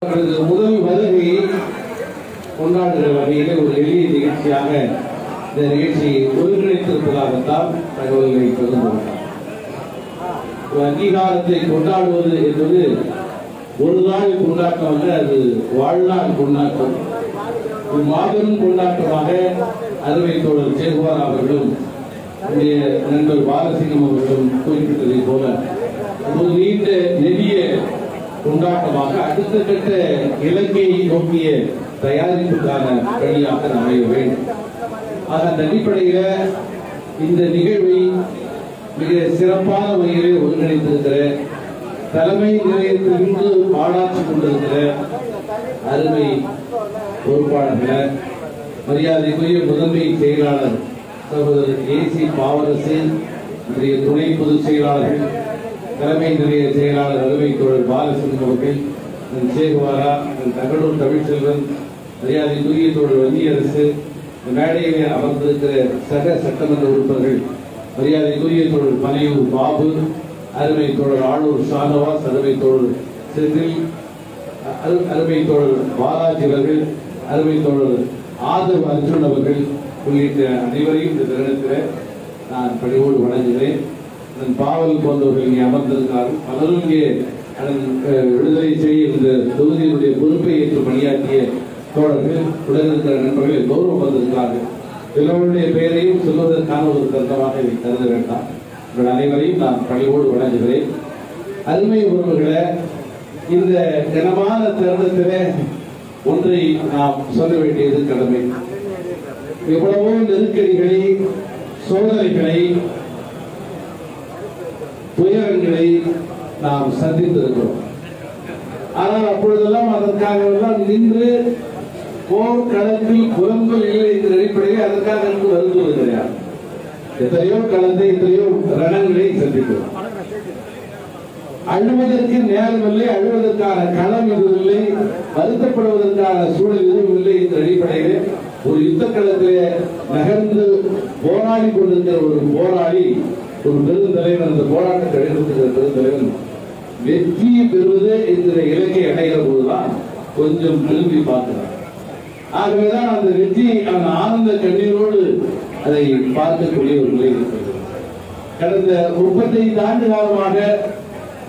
முதல் வருகையை கொண்டாடுகிற வகையில் ஒரு எளிய நிகழ்ச்சியாக இந்த நிகழ்ச்சியை ஒருங்கிணைத்திருப்பதாகத்தான் தகவல்களை பகிர்ந்து அங்கீகாரத்தை கொண்டாடுவது என்பது ஒரு நாள் கொண்டாட்டம் அல்ல, அது வாழ்நாள் கொண்டாட்டம். ஒரு மாபெரும் கொண்டாட்டமாக அருமை தோழர் சேகுவார் அவர்களும் நண்பர் பாலசிங்கம் அவர்களும் குறிப்பிட்டதை போல ஒரு நீண்ட நெடிய கொண்டாட்டமாக அடுத்த கட்ட இலக்கை நோக்கிய தயாரிப்புக்கான பணியாக அமைய வேண்டும். ஆக அந்த அடிப்படையில இந்த நிகழ்வை மிக சிறப்பான வகையிலே ஒருங்கிணைத்திருக்கிற தலைமை நிலையத்திலிருந்து பாடாற்றி கொண்டிருக்கிற அருமை பொறுப்பாளர்கள், மரியாதைக்குரிய முதன்மை செயலாளர் சகோதரர் ஏசி பாவரசு, இன்றைய துணை பொதுச் செயலாளர்கள், தலைமை நிலைய செயலாளர் அருமை தோழர் பாலசிங்கம் அவர்கள், சேகுவாரா, தகடூர் தமிழ்ச்செல்வன், மரியாதைக்குரிய தோழர் வன்னியரசு, மேடையிலே அமர்ந்திருக்கிற சக சட்டமன்ற உறுப்பினர்கள், மரியாதைக்குரிய தோழர் பனையூர் பாபு, அருமை தோழர் ஆளூர் ஷானவாஸ், அருமை தோழர் செந்தில், அருமை தோழர் பாலாஜி அவர்கள், அருமை தோழர் ஆதவ் அர்ஜுன் அவர்கள் உள்ளிட்ட அனைவரையும் இந்த தருணத்தில் நான் பணிவோடு வணங்குகிறேன். பாவல் போன்றவர்கள் இங்கே அமர்ந்திருக்கிறார்கள். பலரும் இங்கே விடுதலை செய்ய இந்த தொகுதியினுடைய பொறுப்பை ஏற்று பணியாற்றிய தோழர்கள், உடன் இருக்கிற நண்பர்கள் எல்லோரும் வந்திருக்கிறார்கள். எல்லோருடைய பெயரையும் சொல்வதற்கான ஒரு தருணமாக இதை கருத வேண்டாம். உங்கள் அனைவரையும் நான் பணிவோடு வணங்குகிறேன். அருமை உறவுகளை, இந்த கனமான தருணத்தில் ஒன்றை நாம் சொல்ல வேண்டியது கடமை. எவ்வளவோ நெருக்கடிகளை, சோதனைகளை, துயரங்களை நாம் சந்தித்திருக்கிறோம். ஆனால் அப்பொழுதெல்லாம் அதற்காக எல்லாம் நின்று போர்க்களத்தில் புலம்பல் இல்லை என்ற அடிப்படையில் அதற்காக வருவது கிடையாது. எத்தனையோ கலந்து எத்தனையோ ரணங்களை சந்திக்கிறோம். அழுவதற்கு நேரம் இல்லை, அழுவதற்கான களம் எதுவும் இல்லை, வருத்தப்படுவதற்கான சூழல் எதுவும் இல்லை என்ற அடிப்படையில் ஒரு யுத்த களத்திலே நகர்ந்து போராடி கொண்டிருக்கிற ஒரு போராளி, ஒரு பெருந்தலைவன், அந்த போராட்டத்தை எடுத்திருக்கிற பெருந்தலைவன் வெற்றியை பெறுவது என்கிற இலக்கை அடைகிற போதுதான் கொஞ்சம் திரும்பி பார்க்கிறார். ஆகவேதான் அந்த வெற்றி அந்த ஆனந்த கண்ணீரோடு அதை பார்க்கக்கூடிய ஒரு நிலை இருக்கிறது. கடந்த 35 ஆண்டு காலமாக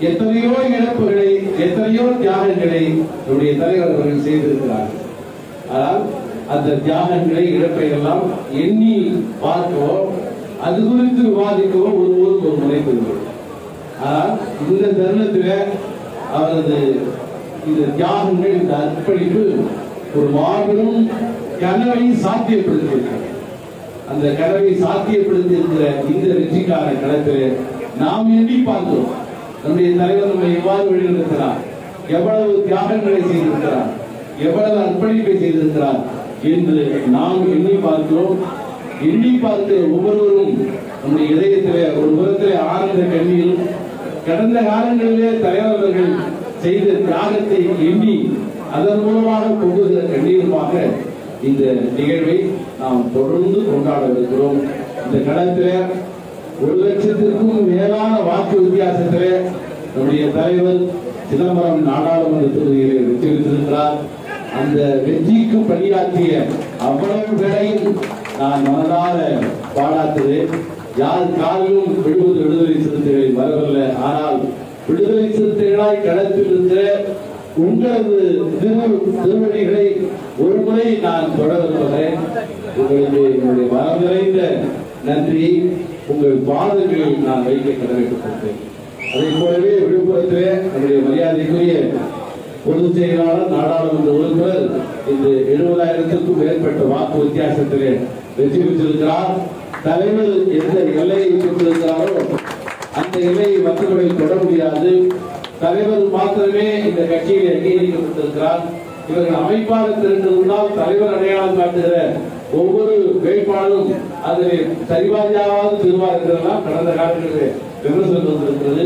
எத்தனையோ இழப்புகளை, எத்தனையோ தியாகங்களை நம்முடைய தலைவர்கள் செய்திருக்கிறார்கள். ஆனால் அந்த தியாகங்களை, இழப்பை எல்லாம் எண்ணி பார்க்கவோ அது குறித்து விவாதிக்கவோ ஒருவருக்கு ஒரு முனைப்பு. ஆனால் இந்த தருணத்தில் அவரது இந்த தியாகங்கள், இந்த அர்ப்பணிப்பு ஒரு மாபெரும் கனவை சாத்தியப்படுத்தியிருக்கிறது. அந்த கனவை சாத்தியப்படுத்தி இருக்கிற இந்த வெற்றிக்கான களத்தில் நாம் எண்ணி பார்க்கிறோம். நம்முடைய தலைவர் நம்மை எவ்வாறு வழிநடத்தினார், எவ்வளவு தியாகங்களை செய்திருக்கிறார், எவ்வளவு அர்ப்பணிப்பை செய்திருக்கிறார் என்று நாம் எண்ணி பார்க்கிறோம். எண்ணி பார்த்து ஒவ்வொருவரும் நம்முடைய இதயத்திலே ஒரு புறத்திலே ஆனந்த கண்ணீரும், கடந்த காலங்களிலே தலைவர்கள் செய்த தியாகத்தை எண்ணி அதன் மூலமாக பொங்குகிற கண்ணீருமாக இந்த நிகழ்வை நாம் தொடர்ந்து கொண்டாடவிருக்கிறோம். இந்த களத்திலே 1,00,000க்கும் மேலான வாக்கு வித்தியாசத்திலே நம்முடைய தலைவர் சிதம்பரம் நாடாளுமன்ற தொகுதியிலே வெற்றி பெற்றிருக்கிறார். அந்த வெற்றிக்கு பணியாற்றிய அவ்வளவு பேரையும் நான் மனதார பாராட்டுகிறேன். யார் காலிலும் விடுவது விடுதலை சிறுத்தைகளில் வரவில்லை. ஆனால் விடுதலை சிறுத்தைகளாய் களத்தில் இருக்கிற உங்களது திருவடிகளை ஒரு முறை நான் தொடர்கிறேன். உங்களுக்கு என்னுடைய மனம் நிறைந்த நன்றியை உங்கள் பாதங்களில் நான் வைக்க கடமைப்பட்டிருக்கிறேன். அதை போலவே விழுப்புரத்திலே நம்முடைய மரியாதைக்குரிய பொதுச் செயலாளர், நாடாளுமன்ற உறுப்பினர் இந்த 70,000க்கும் மேற்பட்ட வாக்கு வித்தியாசத்திலே வெற்றி பெற்றிருக்கிறார். தலைவர் எந்த எல்லையை பெற்றிருக்கிறாரோ அந்த எல்லையை மற்றவர்கள் தொட முடியாது. தலைவர் மாத்திரமே இந்த கட்சியில் அங்கீகரிக்கப்பட்டிருக்கிறார். இவர்கள் அமைப்பாக திரண்டிருந்தால் தலைவர் அடையாளம் காட்டுகிற ஒவ்வொரு வேட்பாளரும் அதில் சரிபாதியாவது திருவார் என்றெல்லாம் கடந்த காலங்களில் விமர்சனம் வந்திருக்கிறது.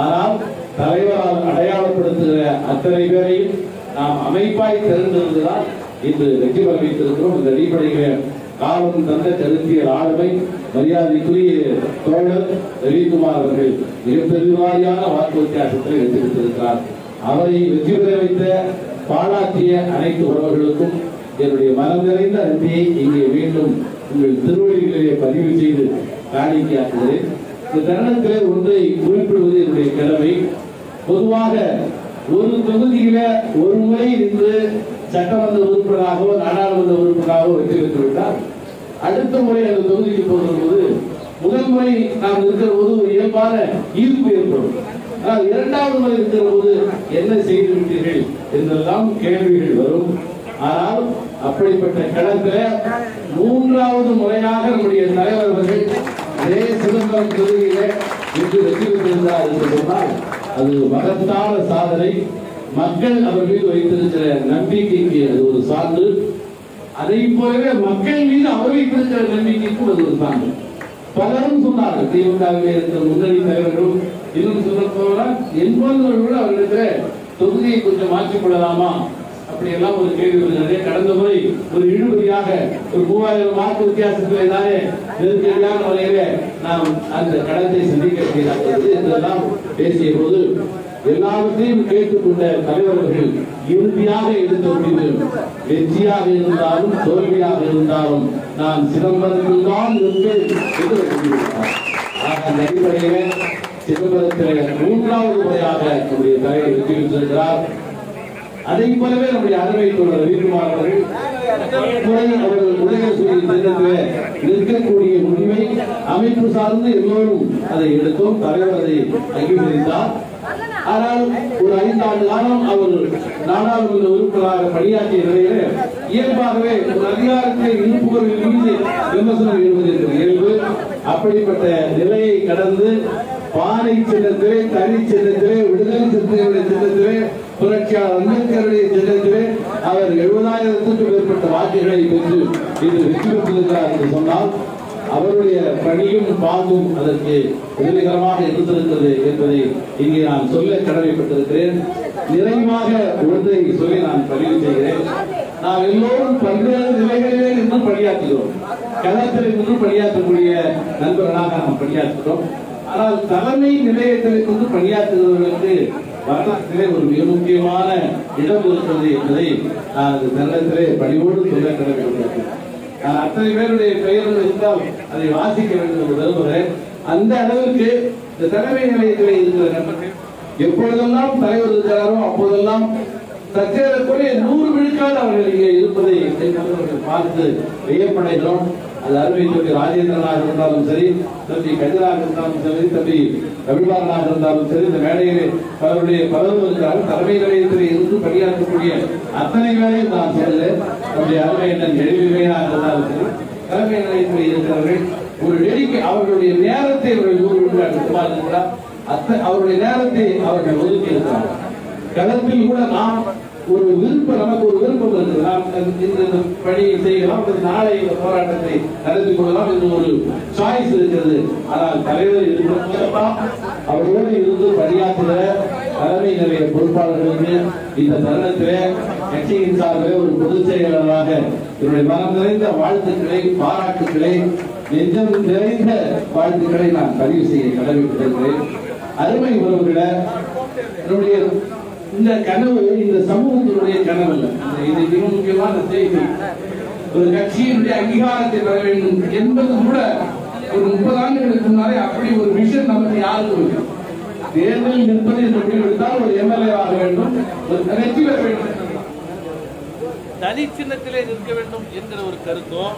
ஆனால் தலைவரால் அடையாளப்படுத்துகிற அத்தனை பேரையும் நாம் அமைப்பாய் திரண்டிருந்தால் இன்று வெற்றி பெற வைத்திருக்கிறோம். இந்த அடிப்படையில் காலம் தந்த கருத்தியல் ஆளுமை மரியாதைக்குரிய தோழர் ரவிக்குமார் அவர்கள் மிகப்பெரிய வாரியான வாக்கு வித்தியாசத்தில் வெற்றி பெற்றிருக்கிறார். அவரை வெற்றி பெற வைத்த பாராட்டிய அனைத்து உறவுகளுக்கும் என்னுடைய மனம் நிறைந்த நன்றியை இங்கே மீண்டும் உங்கள் திருவடிகளிலே பதிவு செய்து காணிக்கையாக்குகிறேன். இந்த தருணத்திலே ஒன்றை குறிப்பிடுவது என்னுடைய கடமை. பொதுவாக ஒரு தொகுதியில ஒரு முறை நின்று சட்டமன்ற உறுப்பினராகவோ நாடாளுமன்ற உறுப்பினராகவோ வெற்றி பெற்றுவிட்டால் அடுத்த முறை அந்த தொகுதிக்கு போகும்போது முதல் முறை நாம் இருக்கிற போது ஒரு இயல்பான ஈர்ப்பு ஏற்படும். ஆனால் இரண்டாவது முறை இருக்கிற போது என்ன செய்து விட்டீர்கள் என்றெல்லாம் கேள்விகள் வரும். ஆனால் அப்படிப்பட்ட களத்தில் மூன்றாவது முறையாக நம்முடைய தலைவர் அவர்கள் அதே சிதம்பரம் தொகுதியில இன்று வெற்றி பெற்றிருந்தார் என்று சொன்னால் அது மகத்தான சாதனை. மக்கள் அவர் மீது வைத்திருக்கிற நம்பிக்கைக்கு அது ஒரு சான்று. அதை போலவே மக்கள் மீது அவர் வைத்திருக்கிற நம்பிக்கைக்கும் அது ஒரு சான்று. பலரும் சொன்னார்கள், திமுகவில் இருக்கிற முன்னணி தலைவர்களும் இன்னும் சொல்ல போனால் என்பவர்கள் அவர்களிடத்தில் தொகுதியை கொஞ்சம் மாற்றிக் கொள்ளலாமா அப்படி எல்லாம் ஒரு கேள்வி வருகிறது. கடந்த முறை ஒரு இழுபறியாக ஒரு 3000 வாக்கு வித்தியாசத்திலே தானே நெருக்கடியான முறையிலே நாம் அந்த களத்தை சந்திக்க என்றெல்லாம் பேசிய போது எல்லாவற்றையும் கேட்டுக்கொண்ட தலைவர்கள் இறுதியாக எடுத்த முடிவு வெற்றியாக இருந்தாலும் தோல்வியாக இருந்தாலும் நான் சிதம்பரத்தில் தான் இருப்பேன் என்று சொல்லிவிட்டார். அந்த அடிப்படையிலே சிதம்பரத்திலே மூன்றாவது முறையாக நம்முடைய தலைவர் வெற்றி பெற்றிருக்கிறார். அதை போலவே நம்முடைய அருமை தோழர் ரவிக்குமார் அவர்கள் அவர்கள் உதயசூரிய திட்டத்திலே நிற்கக்கூடிய முடிவை அமைப்பு சார்ந்து எல்லோரும் அதை எடுத்தோம். தலைவர் அதை அங்கீகரித்தார். ஆனால் ஒரு 5 ஆண்டு காலம் அவர் நாடாளுமன்ற உறுப்பினராக பணியாற்றிய நிலையில இயல்பாகவே ஒரு அதிகாரத்தை இருப்புகளின் மீது விமர்சனம் எழுவதற்கு இயல்பு. அப்படிப்பட்ட நிலையை கடந்து பானை சின்னத்திலே, தனி சின்னத்திலே, விடுதலை சிறுத்தைகளுடைய சின்னத்திலே, புரட்சியாளர் அம்பேத்கருடைய சின்னத்திலே அவர் 70,000க்கும் மேற்பட்ட வாக்குகளை பெற்று இது வெற்றி பெற்றிருக்கிறார் என்று சொன்னால் அவருடைய பணியும் பாங்கும் அதற்கு உதவிகரமாக இருந்திருக்கிறது என்பதை இங்கே நான் சொல்ல கடமைப்பட்டிருக்கிறேன். நிறைவாக ஒன்றை சொல்லி நான் பதிவு செய்கிறேன். நாம் எல்லோரும் பல்வேறு நிலைகளிலே இருந்து பணியாற்றுகிறோம். களத்தில் இருந்து பணியாற்றக்கூடிய நண்பர்களாக நாம் பணியாற்றுகிறோம். ஆனால் தலைமை நிலையத்தில் இருந்து பணியாற்றுகிறவர்களுக்கு வரலாற்றிலே ஒரு மிக முக்கியமான இடம் இருக்கிறது என்பதை நான் தருணத்திலே பணிவோடு சொல்ல கடமைப்பட்டிருக்கிறேன். அத்தனை பேருடைய பெயர்கள் இருந்தால் அதை வாசிக்க வேண்டும் என்று விரும்புகிறேன். அந்த அளவுக்கு இந்த தலைமை நிலையத்தில் இருக்கிற நண்பர்கள் எப்பொழுதெல்லாம் தலைவர் இருக்கிறாரோ அப்போதெல்லாம் தற்செயலுக்குரிய 100 விழுக்காடு அவர்கள் இங்கே இருப்பதை பார்த்து வியப்படைகிறோம். அது அருமை தம்பி ராஜேந்திரனாக இருந்தாலும் சரி, தம்பி கதிராக இருந்தாலும் சரி, தம்பி ரவிபாலனாக இருந்தாலும் சரி, இந்த மேடையிலே பலரும் இருக்கிறார்கள். தலைமை நிலையத்தில் இருந்து பணியாற்றக்கூடிய அத்தனை வேலையும் நான் சொல்கிறேன். நம்முடைய அருமை எண்ணன் எளிமையாக இருந்தாலும் சரி, தலைமை நிலையத்தில் இருக்கிறவர்கள் ஒரு நெருக்கி அவர்களுடைய நேரத்தை அவர்கள் 100 விழுக்காடு இருக்கிறார். அவருடைய நேரத்தை அவர்கள் ஒதுக்கி இருக்கிறார்கள். களத்தில் கூட நாம் ஒரு விருப்பம், நமக்கு ஒரு விருப்பம் இருக்குது. நாம் இந்த பணியை செய்யலாம், நாளை இந்த போராட்டத்தை நடத்தி கொள்ளலாம் என்று ஒரு சாய்ஸ் இருக்கிறது. ஆனால் தலைவர் இருக்கிறதெல்லாம் அவரோடு இருந்து பணியாற்றுகிற தலைமை நிலைய பொறுப்பாளர்களுக்கு இந்த தருணத்திலே கட்சியின் சார்பில் ஒரு பொதுச் செயலாளராக என்னுடைய மனம் நிறைந்த வாழ்த்துக்களை, பாராட்டுக்களை, நெஞ்சம் நிறைந்த வாழ்த்துக்களை நான் பதிவு செய்ய கடமைப்பட்டிருக்கிறேன். அருமை உறவுகளை, என்னுடைய இந்த கனவு இந்த சமூகத்தினுடைய கனவு அல்ல. இது மிக முக்கியமான செய்தி. ஒரு கட்சியினுடைய அங்கீகாரத்தை பெற வேண்டும் என்பது கூட ஒரு 30 ஆண்டுகளுக்கு முன்னாலே அப்படி ஒரு விஷன் நமக்கு யாருக்கும் இல்லை. தேர்தல் நிற்பது என்று முடிவெடுத்தால் ஒரு எம்எல்ஏ ஆக வேண்டும், ஒரு வெற்றி பெற வேண்டும், தனி சின்னத்திலே நிற்க வேண்டும் என்கிற ஒரு கருத்தும்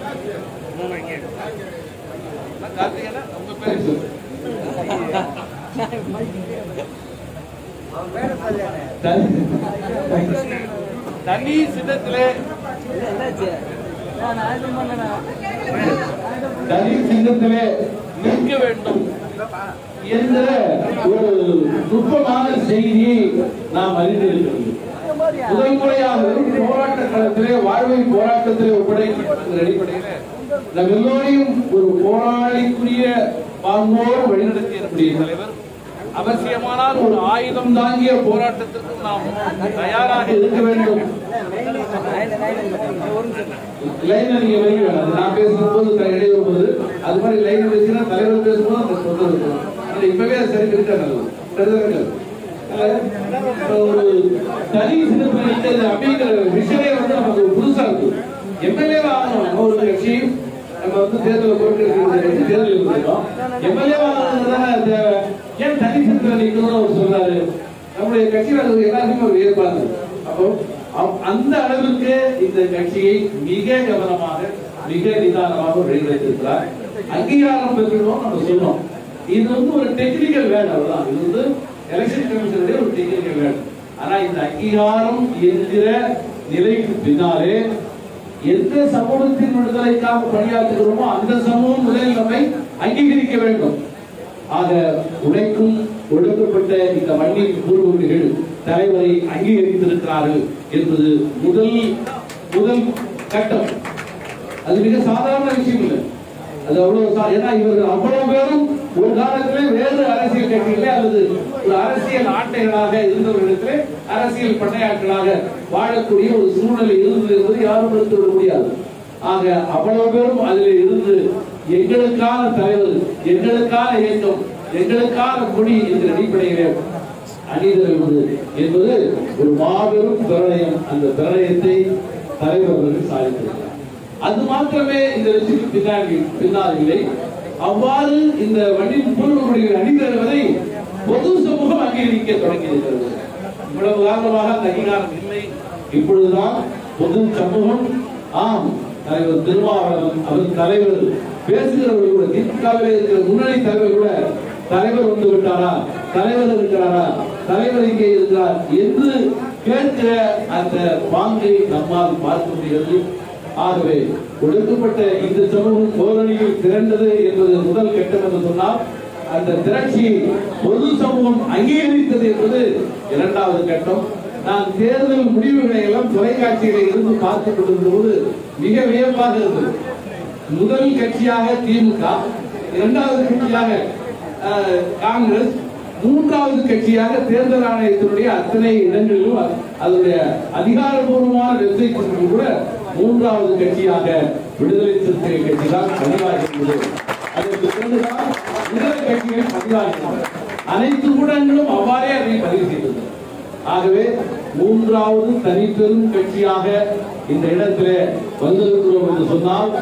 உங்க பேர் தனி சின்னத்திலே நிற்க வேண்டும் என்ற ஒரு நுட்பமான செய்தியை நாம் அறிந்திருக்கிறோம். முதல் முறையாக போராட்ட களத்திலே வாழ்வை போராட்டத்திலே ஒப்படைக்கப்பட்ட அடிப்படையில் நம் எல்லோரையும் ஒரு போராளிக்குரிய பாங்கோடு வழிநடத்திய தலைவர் அவசியமானால் ஒரு ஆயுதம் தாங்கிய போராட்டத்திற்கு நாம் தயாராக இருக்க வேண்டும். நான் பேசும்போது இடைவரும்போது அது மாதிரி லைன் பேசினா தலைவர் பேசும்போது இப்பவே சரி இருக்க நல்லது. ஒரு தனி சிறப்பு வந்து தேர்தல் பொறுப்பேற்க தேர்தல் இருக்கோம். எம்எல்ஏ தேவை, ஏன் தனிச்சத்தில் நிற்கணும்னு அவர் சொல்றாரு. நம்முடைய கட்சியில் எல்லாருமே ஒரு ஏற்பாடு. அப்போ அந்த அளவுக்கு இந்த கட்சியை மிக கவனமாக மிக நிதானமாக வழிநடத்திருக்கிறார். அங்கீகாரம் பெற்றோம் நம்ம சொன்னோம். இது வந்து ஒரு டெக்னிக்கல் வேலை, அவ்வளவுதான். இது வந்து எலெக்ஷன் கமிஷனுடைய ஒரு டெக்னிக்கல் வேலை. ஆனா இந்த அங்கீகாரம் என்கிற நிலைக்கு பின்னாலே எந்த சமூகத்தின் விடுதலைக்காக பணியாற்றுகிறோமோ அந்த சமூகம் முதலில் நம்மை அங்கீகரிக்க வேண்டும். ஆக உழைக்கும் ஒடுக்கப்பட்ட இந்த மண்ணின் பூர்வீகர்கள் தலைவரை அங்கீகரித்திருக்கிறார்கள் என்பது முதல் கட்டம். அது மிக சாதாரண விஷயம் இல்லை. அது அவ்வளவு, ஏன்னா இவர்கள் அவ்வளவு பேரும் ஒரு காலத்திலே வேறு அரசியல் கட்சிகளே அல்லது ஒரு அரசியல் ஆட்டைகளாக இருந்தவர்களிடத்திலே அரசியல் பண்ணையாட்களாக வாழக்கூடிய ஒரு சூழ்நிலை இருந்தது என்பது யாரும் எடுத்துவிட முடியாது. ஆக அவ்வளவு பேரும் அதில் இருந்து எங்களுக்கான தலைவர், எங்களுக்கான இயக்கம், எங்களுக்கான கொடி என்ற அடிப்படையிலே அணிதிரள்வது என்பது ஒரு மாபெரும் பிரளயம். அந்த பிரளயத்தை தலைவர்கள் சாதித்திருக்கிறார். அது மாத்திரமே இந்த வெற்றிக்கு பின்னால் இல்லை. அவ்வாறு இந்த வண்டியின் பூர்வகுடிகள் அணிதிரள்வதை பொது சமூகம் அங்கீகரிக்க தொடங்கியிருக்கிறது. இவ்வளவு காரணமாக அந்த அங்கீகாரம் இல்லை. இப்பொழுதுதான் பொது சமூகம், ஆம், தலைவர் திருமாவளவன் அவர் தலைவர் பேசுகிறவர்கள் கூட, திமுகவில் இருக்கிற முன்னணி தலைவர் கூட, தலைவர் வந்து விட்டாரா, தலைவர் இருக்கிறாரா, தலைவர் இங்கே இருக்கிறார் என்று கேட்கிற அந்த பாங்கை நம்மால் பார்க்க முடிகிறது. ஆகவே ஒடுக்கப்பட்ட இந்த சமூகம் ஓரணியில் திரண்டது என்பது முதல் கட்டம் என்று சொன்னால், அந்த திரட்சியை பொது சமூகம் அங்கீகரித்தது என்பது இரண்டாவது கட்டம். நான் தேர்தல் முடிவுகளை எல்லாம் தொலைக்காட்சிகளில் இருந்து பார்த்துக் கொண்டிருந்த போது மிக வியப்பாக இருந்தது. முதல் கட்சியாக திமுக, இரண்டாவது கட்சியாக காங்கிரஸ், மூன்றாவது கட்சியாக தேர்தல் ஆணையத்தினுடைய அத்தனை இடங்களிலும் அதனுடைய அதிகாரப்பூர்வமான வெப்சைட் கூட மூன்றாவது கட்சியாக விடுதலை சிறுத்தைகள் கட்சி தான் பதிவாகிறது. அதற்கு பிறகுதான் இதர கட்சிகள் பதிவாகிறது. அனைத்து ஊடகங்களும் அவ்வாறே அதை பதிவு செய்தது. ஆகவே மூன்றாவது தனிப்பெரும் கட்சியாக இந்த இடத்திலே வந்திருக்கிறோம் என்று சொன்னால்,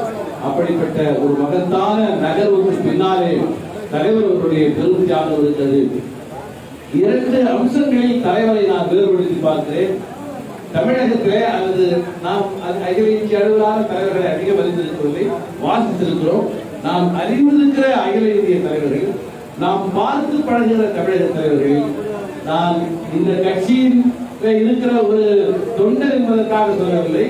அப்படிப்பட்ட ஒரு மகத்தான நகர்வுக்கு பின்னாலே தலைவர் அவருடைய பெரும் தியாகம் இருக்கிறது. இரண்டு அம்சங்களில் தலைவரை நான் வேறுபடுத்தி பார்க்கிறேன். தமிழகத்திலே அல்லது நாம் அகில இந்திய அளவிலான தலைவர்களை அதிகம் அறிந்திருக்கவில்லை, வாசித்திருக்கிறோம். நாம் அறிந்திருக்கிற அகில இந்திய தலைவர்கள், நாம் பார்த்து பழகுகிற தமிழக தலைவர்கள், நான் இந்த கட்சியில் இருக்கிற ஒரு தொண்டர் என்பதற்காக சொல்லவில்லை,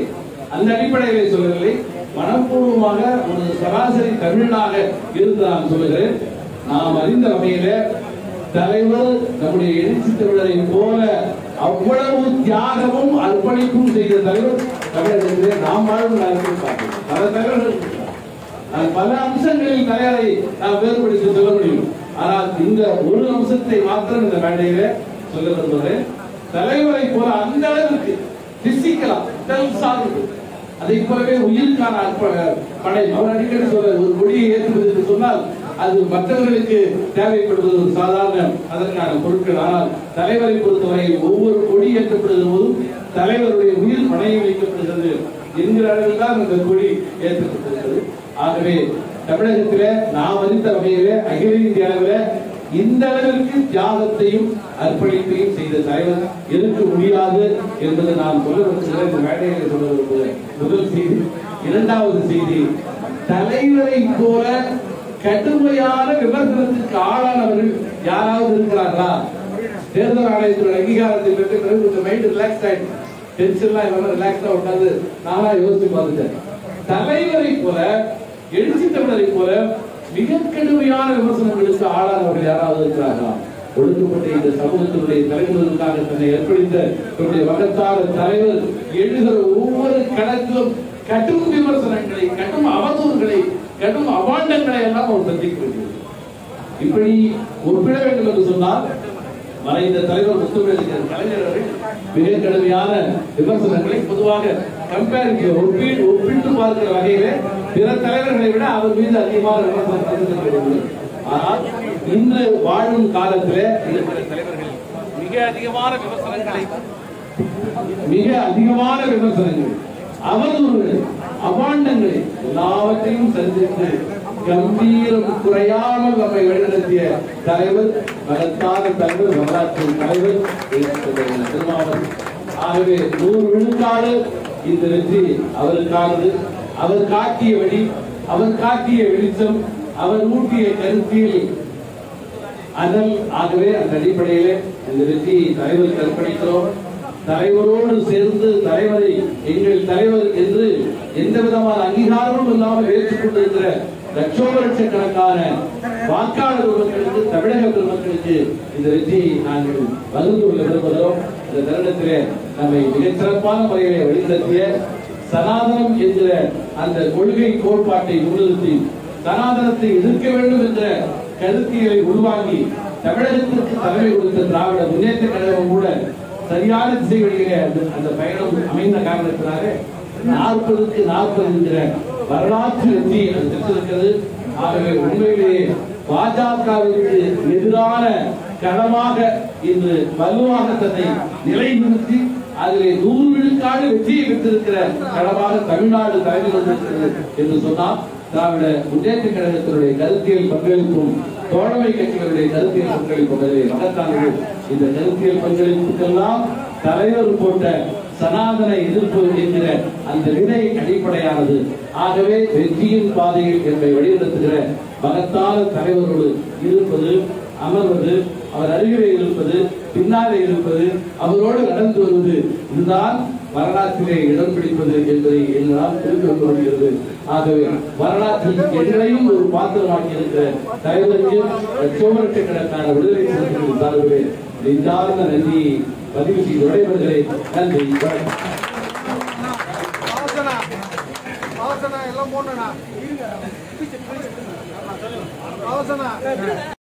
அந்த அடிப்படையிலே சொல்லவில்லை, மனப்பூர்வமாக ஒரு சராசரி தமிழனாக இருந்து நான் சொல்லுகிறேன். நாம் அறிந்த வகையில தலைவர் நம்முடைய எழுச்சி தமிழரை போல அவ்வளவு தியாகமும் அர்ப்பணிப்பும் செய்த தலைவர் தமிழகத்திலே நாம் வாழும் பல தலைவர்கள். பல அம்சங்களில் தலைவரை நாம் வேறுபடுத்தி சொல்ல முடியும். ஆனால் இந்த ஒரு அம்சத்தை மாத்திரம் இந்த மேடையில சொல்ல விரும்புகிறேன். தலைவரை போல அந்த அளவுக்கு பிசிக்கலா உடல் சார்ந்து, அதை போலவே உயிருக்கான படை. அவர் அடிக்கடி சொல்ற ஒரு கொடியை ஏற்றுவது என்று சொன்னால் அது மற்றவர்களுக்கு தேவைப்படுவது ஒரு சாதாரண அதற்கான பொருட்கள். ஆனால் தலைவரை பொறுத்தவரை ஒவ்வொரு கொடி ஏற்றப்படுகிற போதும் தலைவருடைய உயிர் பணையம் வைக்கப்படுகிறது என்கிற அளவில் தான் இந்த கொடி ஏற்றப்பட்டிருக்கிறது. ஆகவே தமிழகத்திலே நாம் அறிந்த வகையிலே அகில இந்திய அளவில் இந்த அளவிற்கு தியாகத்தையும் அர்ப்பணிப்பையும் செய்த தலைவர் இருக்க முடியாது என்பதை நான் சொல்ல விரும்புகிறேன். இந்த மேடையில் சொல்ல விரும்புகிறேன். முதல் செய்தி. இரண்டாவது செய்தி, தலைவரை போல கடுமையான விமர்சனத்திற்கு ஆளானவர்கள் யாராவது இருக்கிறார்களா? தேர்தல் ஆணையத்தின் அங்கீகாரத்தை பெற்று கொஞ்சம் மைண்ட் ரிலாக்ஸ் ஆயிடுச்சு, டென்ஷன்லாம் ரிலாக்ஸா உட்காந்து நானா யோசிச்சு பார்த்துட்டேன். தலைவரை போல, எழுச்சி தமிழரை போல மிக கடுமையான விமர்சனங்களுக்கு ஆளானவர்கள் யாராவது இருக்கிறார்களா? ஒடுக்கப்பட்ட இந்த சமூகத்தினுடைய தலைவர்களுக்காக தன்னை ஏற்படுத்த தன்னுடைய மகத்தான தலைவர் எழுதுகிற ஒவ்வொரு கணக்கிலும் கடும் விமர்சனங்களை, கடும் அவதூறுகளை, கடும் அபாண்டங்களை எல்லாம் அவர் சந்திக்க வேண்டியது. இப்படி ஒப்பிட வேண்டும் என்று சொன்னால், மறைந்த தலைவர் முத்துவேல் கலைஞர் அவர்கள் மிக கடுமையான விமர்சனங்களை பொதுவாக ஒப்பிட்டு பார்க்கிற வகையில பிற தலைவர்களை விட அவர் மீது அதிகமான விமர்சனம். ஆனால் இன்று வாழும் காலத்தில் இருக்கிற தலைவர்கள் மிக அதிகமான விமர்சனங்கள், அவதூறுகள், அபாண்டங்களை எல்லாவற்றையும் சந்தித்து கம்பீரம் குறையாமல் நம்மை வழிநடத்திய தலைவர், மகத்தான தலைவர், வரலாற்றின் தலைவர் திருமாவளவன். ஆகவே 100 விழுக்காடு இந்த வெற்றி அவருக்கானது. அவர் காட்டிய வழி, அவர் காட்டிய வெளிச்சம், அவர் ஊட்டிய கருத்தியல் அனல். ஆகவே அந்த அடிப்படையிலே இந்த வெற்றியை தலைவருக்கு அர்ப்பணிக்கிறோம். தலைவரோடு சேர்ந்து தலைவரை எங்கள் தலைவர் என்று எந்த விதமான அங்கீகாரமும் இல்லாமல் ஏற்றுக்கொண்டிருக்கிற லட்சோபலட்சக்கணக்கான வாக்காளர் மக்களுக்கு, தமிழக மக்களுக்கு இந்த வெற்றியை நாங்கள் பகிர்ந்து கொள்ள விரும்புகிறோம். இந்த தருணத்திலே நம்மை மிகச்சிறப்பான முறையிலே வழிநடத்திய சனாதனம் என்கிற அந்த கொள்கை கோட்பாட்டை முன்னிறுத்தி சனாதனத்தை எதிர்க்க வேண்டும் என்ற கருத்தியலை உருவாக்கி தமிழகத்திற்கு தலைமை கொடுத்த திராவிட முன்னேற்ற கழகம் கூட சரியான திசைகளிலே அந்த பயணம் அமைந்த காரணத்தினால 40க்கு 40 என்கிற வரலாற்று வெற்றி அது பெற்றிருக்கிறது. ஆகவே உண்மையிலேயே பாஜகவிற்கு எதிரான களமாக இன்று வலுவாக தன்னை நிலைநிறுத்தி அதிலே 100 விழுக்காடு வெற்றியை பெற்றிருக்கிற களமாக தமிழ்நாடு தலைமை கொண்டிருக்கிறது என்று சொன்னால் திராவிட முன்னேற்ற கழகத்தினுடைய கருத்தியல் பங்களிப்பும் தோழமை கட்சிகளுடைய கருத்தியல் பங்களிப்பும் மகத்தானது. இந்த கருத்தியல் பங்களிப்புக்கெல்லாம் தலைவர் போட்ட சனாதன எதிர்ப்பு என்கிற அந்த வினை அடிப்படையானது. ஆகவே வெற்றியின் பாதையில் என்னை வழிநடத்துகிற மகத்தான தலைவரோடு இருப்பது, அமர்வது, அவர் அருகிலே இருப்பது, பின்னாலே இருப்பது, அவரோடு நடந்து வருவது, இதுதான் வரலாற்றிலே இடம் பிடிப்பது என்பதை எங்களால் புரிந்து கொள்ள முடிகிறது. ஆகவே வரலாற்றில் எங்களையும் ஒரு பாத்திரமாக்கி இருக்கிற தலைவருக்கு லட்சோபலட்சக்கணக்கான விடுதலை சிறுத்தைகள் சார்பிலே நெஞ்சார்ந்த நன்றியை பதிவு செய்து விடைபெறுகிறேன். நன்றி.